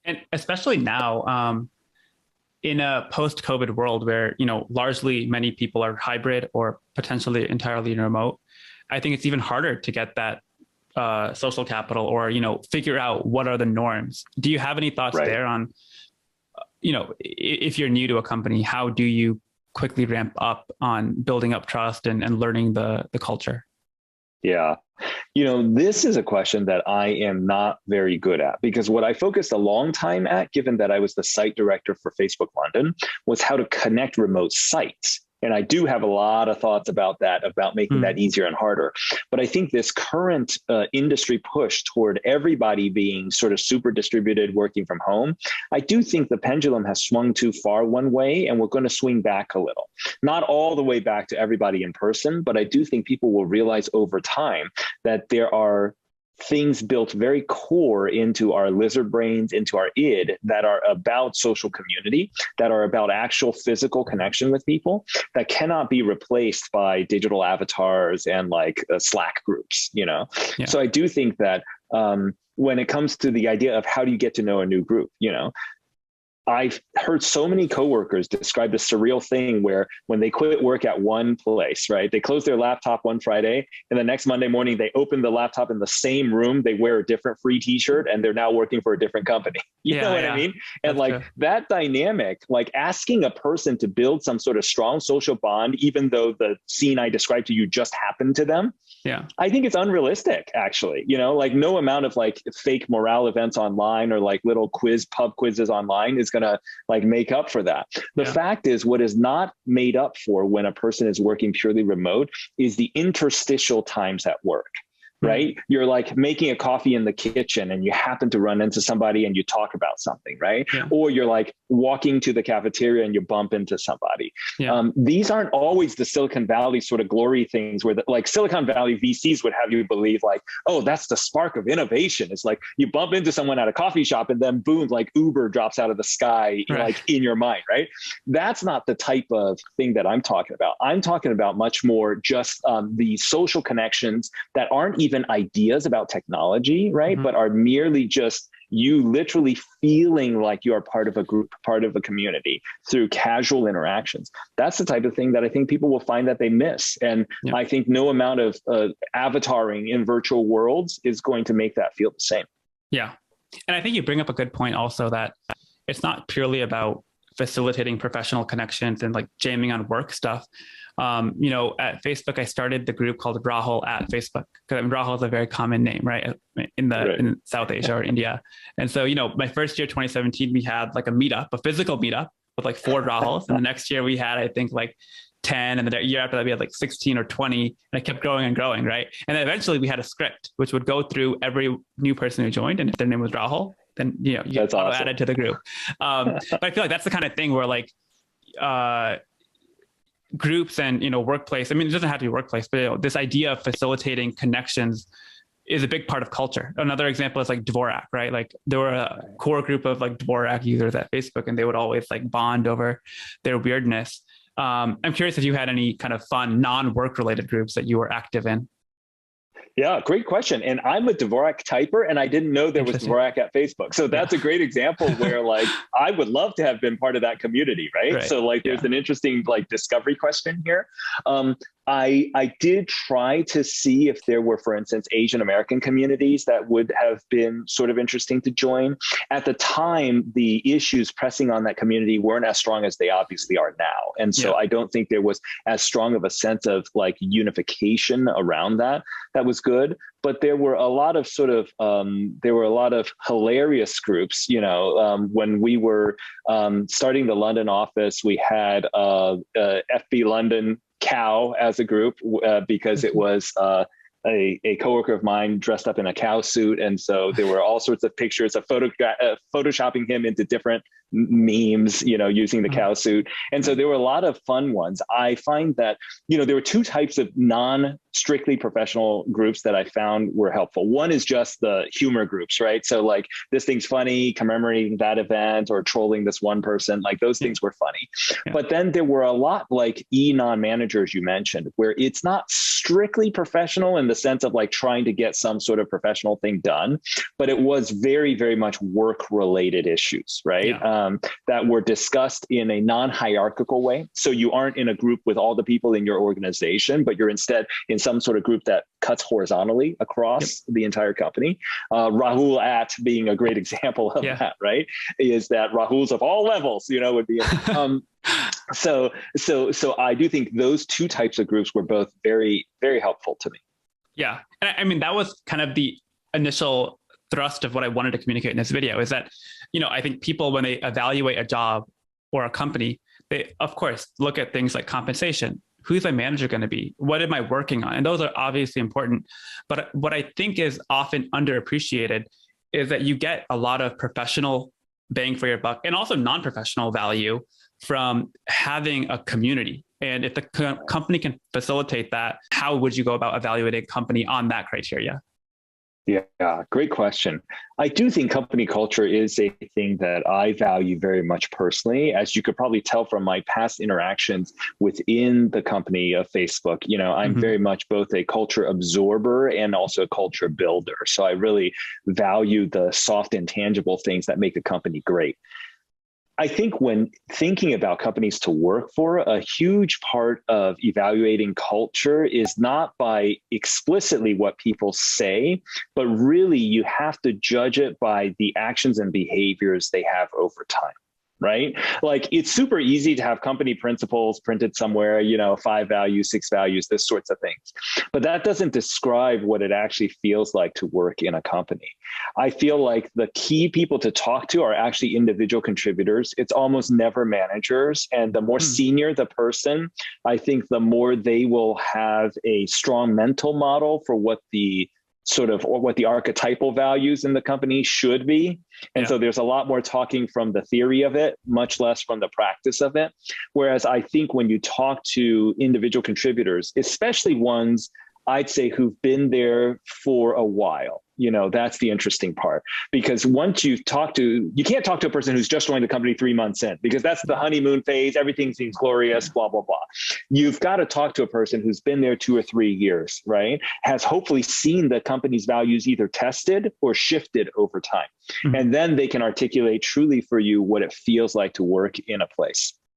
And especially now, in a post-COVID world where, largely many people are hybrid or potentially entirely remote, I think it's even harder to get that social capital or, figure out what are the norms. Do you have any thoughts Right. there on, if you're new to a company, how do you quickly ramp up on building up trust and learning the culture? Yeah. This is a question that I am not very good at because what I focused a long time at, given that I was the site director for Facebook London, was how to connect remote sites. And I do have a lot of thoughts about that, about making that easier and harder. But I think this current industry push toward everybody being sort of super distributed, working from home, I do think the pendulum has swung too far one way, and we're going to swing back a little. Not all the way back to everybody in person, but I do think people will realize over time that there are things built very core into our lizard brains, into our id, that are about social community, that are about actual physical connection with people, that cannot be replaced by digital avatars and like Slack groups, Yeah. So I do think that when it comes to the idea of how do you get to know a new group, I've heard so many coworkers describe the surreal thing where when they quit work at one place, right, they close their laptop one Friday and the next Monday morning, they open the laptop in the same room, they wear a different free t-shirt and they're now working for a different company. You know what I mean? And That's like true. that dynamic, like asking a person to build some sort of strong social bond, even though the scene I described to you just happened to them, Yeah. I think it's unrealistic, actually. Like no amount of like fake morale events online or like little pub quizzes online is going to like make up for that. The fact is, what is not made up for when a person is working purely remote is the interstitial times at work. Right? You're like making a coffee in the kitchen and you happen to run into somebody and you talk about something, right? Yeah. Or you're like walking to the cafeteria and you bump into somebody. Yeah. These aren't always the Silicon Valley sort of glory things where like Silicon Valley VCs would have you believe like, oh, that's the spark of innovation. It's like you bump into someone at a coffee shop and then boom, like Uber drops out of the sky, like in your mind, right? That's not the type of thing that I'm talking about. I'm talking about much more just the social connections that aren't even ideas about technology, right? But are merely just you literally feeling like you are part of a group, part of a community through casual interactions. That's the type of thing that I think people will find that they miss. And I think no amount of avataring in virtual worlds is going to make that feel the same. Yeah. And I think you bring up a good point also that it's not purely about facilitating professional connections and like jamming on work stuff. At Facebook, I started the group called Rahul at Facebook because Rahul is a very common name, right? In South Asia or India. And so, my first year, 2017, we had like a physical meetup with like 4 Rahuls. And the next year we had, I think like 10. And the year after that, we had like 16 or 20. And it kept growing and growing, right? And then eventually we had a script, which would go through every new person who joined. And if their name was Rahul, then, you get auto added to the group. But I feel like that's the kind of thing where like, groups and workplace, I mean, it doesn't have to be workplace, but this idea of facilitating connections is a big part of culture. Another example is like Dvorak, right? Like there were a core group of like Dvorak users at Facebook and they would always like bond over their weirdness. I'm curious if you had any kind of fun non-work related groups that you were active in. Yeah, great question. And I'm a Dvorak typer and I didn't know there was Dvorak at Facebook. So that's a great example where like, I would love to have been part of that community, right? So like, there's an interesting like discovery question here. I did try to see if there were, for instance, Asian American communities that would have been sort of interesting to join. At the time, the issues pressing on that community weren't as strong as they obviously are now. And so I don't think there was as strong of a sense of like unification around that. That was good. But there were a lot of sort of, hilarious groups, when we were starting the London office, we had FB London cow as a group because it was a coworker of mine dressed up in a cow suit. And so there were all sorts of pictures of photoshopping him into different memes, using the cow suit. And so there were a lot of fun ones. I find that, there were 2 types of strictly professional groups that I found were helpful. One is just the humor groups, right? So like this thing's funny, commemorating that event or trolling this one person, like those things were funny. Yeah. But then there were a lot like non-managers you mentioned, where it's not strictly professional in the sense of like trying to get some sort of professional thing done, but it was very, very much work-related issues, right? Yeah. That were discussed in a non-hierarchical way. So you aren't in a group with all the people in your organization, but you're instead in some sort of group that cuts horizontally across the entire company. Rahul at being a great example of that, right? Is that Rahul's of all levels, would be. So I do think those two types of groups were both very, very helpful to me. Yeah. And I mean, that was kind of the initial thrust of what I wanted to communicate in this video is that, I think people, when they evaluate a job or a company, they, of course, look at things like compensation. Who's my manager going to be? What am I working on? And those are obviously important. But what I think is often underappreciated is that you get a lot of professional bang for your buck and also non-professional value from having a community. And if the company can facilitate that, how would you go about evaluating a company on that criteria? Yeah, great question. I do think company culture is a thing that I value very much personally. As you could probably tell from my past interactions within the company of Facebook, I'm very much both a culture absorber and also a culture builder. So I really value the soft and tangible things that make a company great. I think when thinking about companies to work for, a huge part of evaluating culture is not by explicitly what people say, but really you have to judge it by the actions and behaviors they have over time. Right? Like it's super easy to have company principles printed somewhere, 5 values, 6 values, this sorts of things. But that doesn't describe what it actually feels like to work in a company. I feel like the key people to talk to are actually individual contributors. It's almost never managers. And the more senior the person, I think the more they will have a strong mental model for what the archetypal values in the company should be. And so there's a lot more talking from the theory of it, much less from the practice of it. Whereas I think when you talk to individual contributors, especially ones I'd say who've been there for a while, that's the interesting part. Because once you can't talk to a person who's just joined the company 3 months in, because that's the honeymoon phase. Everything seems glorious, blah, blah, blah. You've got to talk to a person who's been there 2 or 3 years, right? Has hopefully seen the company's values either tested or shifted over time. And then they can articulate truly for you what it feels like to work in a place.